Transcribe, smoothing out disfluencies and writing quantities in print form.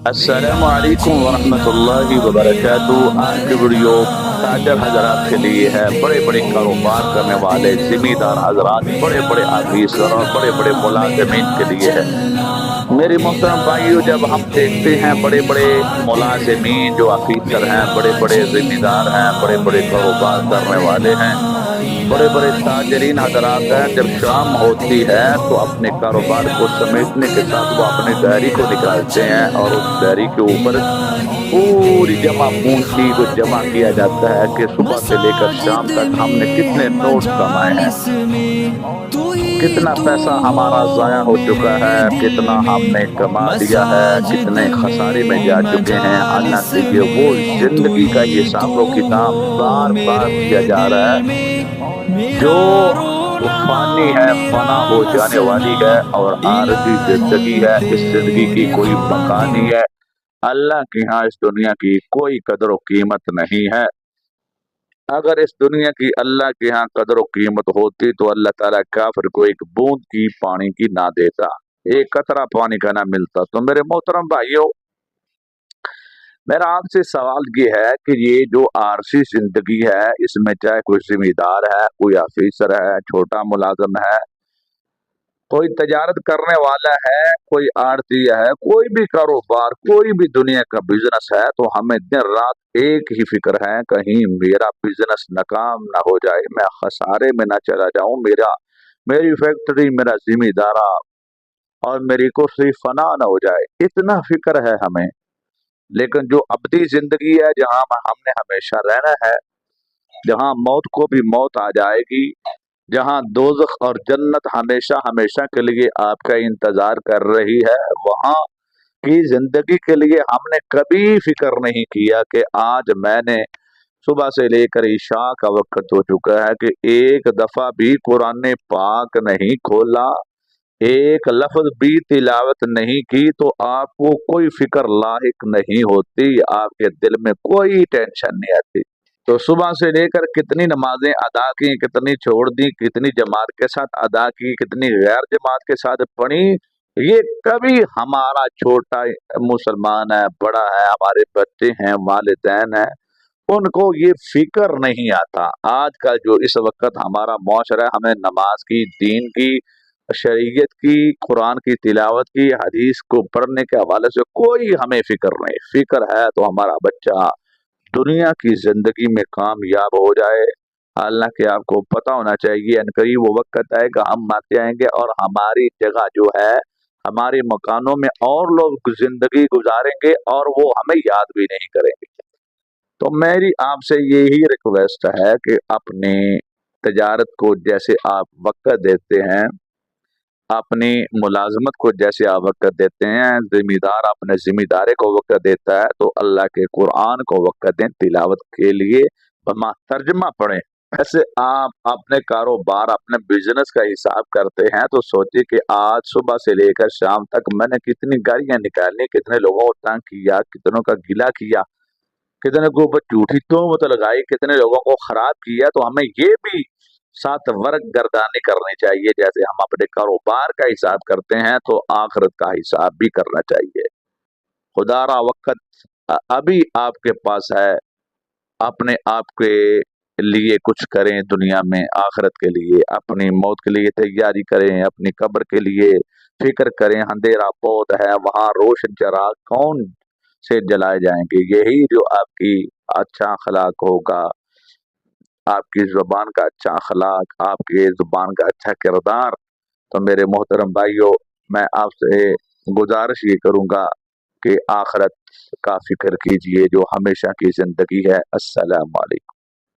السلام علیکم ورحمۃ اللہ وبرکاتہ۔ آج کی ویڈیو تاجر حضرات کے لیے ہے، بڑے بڑے کاروبار کرنے والے ذمہ حضرات، بڑے بڑے آفیسر اور بڑے بڑے ملازمین کے لیے ہے۔ میری محترم بھائیو، جب ہم دیکھتے ہیں بڑے بڑے ملازمین جو آفیسر ہیں، بڑے بڑے ذمہ دار ہیں، بڑے بڑے کاروبار کرنے والے ہیں، بڑے بڑے تاجرین حضرات ہیں، جب شام ہوتی ہے تو اپنے کاروبار کو سمیٹنے کے ساتھ وہ اپنے ڈائری کو نکالتے ہیں، اور اس ڈائری کے اوپر پوری جمع پونجی کو جمع کیا جاتا ہے کہ صبح سے لے کر شام تک ہم نے کتنے نوٹس کمائے ہیں، کتنا پیسہ ہمارا ضائع ہو چکا ہے، کتنا ہم نے کما لیا ہے، کتنے خسارے میں جا چکے ہیں۔ حالانکہ یہ وہ زندگی کا حساب و کتاب بار بار کیا جا رہا ہے جو فانی ہے، فنا ہو جانے والی ہے، اور عارضی زندگی ہے۔ اس زندگی کی کوئی بقا نہیں ہے، اللہ کے ہاں اس دنیا کی کوئی قدر و قیمت نہیں ہے۔ اگر اس دنیا کی اللہ کے ہاں قدر و قیمت ہوتی تو اللہ تعالیٰ کافر کو ایک بوند کی پانی کی نہ دیتا، ایک قطرہ پانی کا نہ ملتا۔ تو میرے محترم بھائیوں، میرا آپ سے سوال یہ ہے کہ یہ جو عارضی زندگی ہے، اس میں چاہے کوئی ذمہ دار ہے، کوئی آفیسر ہے، چھوٹا ملازم ہے، کوئی تجارت کرنے والا ہے، کوئی آڑتی ہے، کوئی بھی کاروبار، کوئی بھی دنیا کا بزنس ہے، تو ہمیں دن رات ایک ہی فکر ہے، کہیں میرا بزنس ناکام نہ ہو جائے، میں خسارے میں نہ چلا جاؤں، میری فیکٹری، میرا ذمہ دارہ اور میری کرسی فنا نہ ہو جائے، اتنا فکر ہے ہمیں۔ لیکن جو ابدی زندگی ہے، جہاں ہم نے ہمیشہ رہنا ہے، جہاں موت کو بھی موت آ جائے گی، جہاں دوزخ اور جنت ہمیشہ ہمیشہ کے لیے آپ کا انتظار کر رہی ہے، وہاں کی زندگی کے لیے ہم نے کبھی فکر نہیں کیا کہ آج میں نے صبح سے لے کر عشاء کا وقت ہو چکا ہے کہ ایک دفعہ بھی قرآن پاک نہیں کھولا، ایک لفظ بھی تلاوت نہیں کی، تو آپ کو کوئی فکر لاحق نہیں ہوتی، آپ کے دل میں کوئی ٹینشن نہیں آتی۔ تو صبح سے لے کر کتنی نمازیں ادا کی، کتنی چھوڑ دی، کتنی جماعت کے ساتھ ادا کی، کتنی غیر جماعت کے ساتھ پڑھی، یہ کبھی ہمارا چھوٹا مسلمان ہے، بڑا ہے، ہمارے بچے ہیں، والدین ہیں، ان کو یہ فکر نہیں آتا۔ آج کا جو اس وقت ہمارا معاشرہ ہے، ہمیں نماز کی، دین کی، شریعت کی، قرآن کی تلاوت کی، حدیث کو پڑھنے کے حوالے سے کوئی ہمیں فکر نہیں۔ فکر ہے تو ہمارا بچہ دنیا کی زندگی میں کامیاب ہو جائے۔ حالانکہ آپ کو پتہ ہونا چاہیے ان قریب وہ وقت آئے گا، ہم مر جائیں گے اور ہماری جگہ جو ہے، ہمارے مکانوں میں اور لوگ زندگی گزاریں گے اور وہ ہمیں یاد بھی نہیں کریں گے۔ تو میری آپ سے یہی ریکویسٹ ہے کہ اپنی تجارت کو جیسے آپ وقت دیتے ہیں، اپنی ملازمت کو جیسے آپ وقت دیتے ہیں، ذمہ دار اپنے ذمہ دارے کو وقت دیتا ہے، تو اللہ کے قرآن کو وقت دیں، تلاوت کے لیے بما ترجمہ پڑھیں۔ ایسے آپ اپنے کاروبار، اپنے بزنس کا حساب کرتے ہیں تو سوچیں کہ آج صبح سے لے کر شام تک میں نے کتنی گالیاں نکالی، کتنے لوگوں کو تنگ کیا، کتنوں کا گلہ کیا، کتنے کو اوپر جھوٹی تہمت لگائی، کتنے لوگوں کو خراب کیا۔ تو ہمیں یہ بھی ساتھ ورق گردانی کرنی چاہیے، جیسے ہم اپنے کاروبار کا حساب کرتے ہیں تو آخرت کا حساب بھی کرنا چاہیے۔ خدا را وقت ابھی آپ کے پاس ہے، اپنے آپ کے لیے کچھ کریں، دنیا میں آخرت کے لیے، اپنی موت کے لیے تیاری کریں، اپنی قبر کے لیے فکر کریں۔ اندھیرا بہت ہے، وہاں روشن چراغ کون سے جلائے جائیں گے؟ یہی جو آپ کی اچھا اخلاق ہوگا، آپ کی زبان کا اچھا اخلاق، آپ کی زبان کا اچھا کردار۔ تو میرے محترم بھائیوں، میں آپ سے گزارش یہ کروں گا کہ آخرت کا فکر کیجئے جو ہمیشہ کی زندگی ہے۔ السلام علیکم۔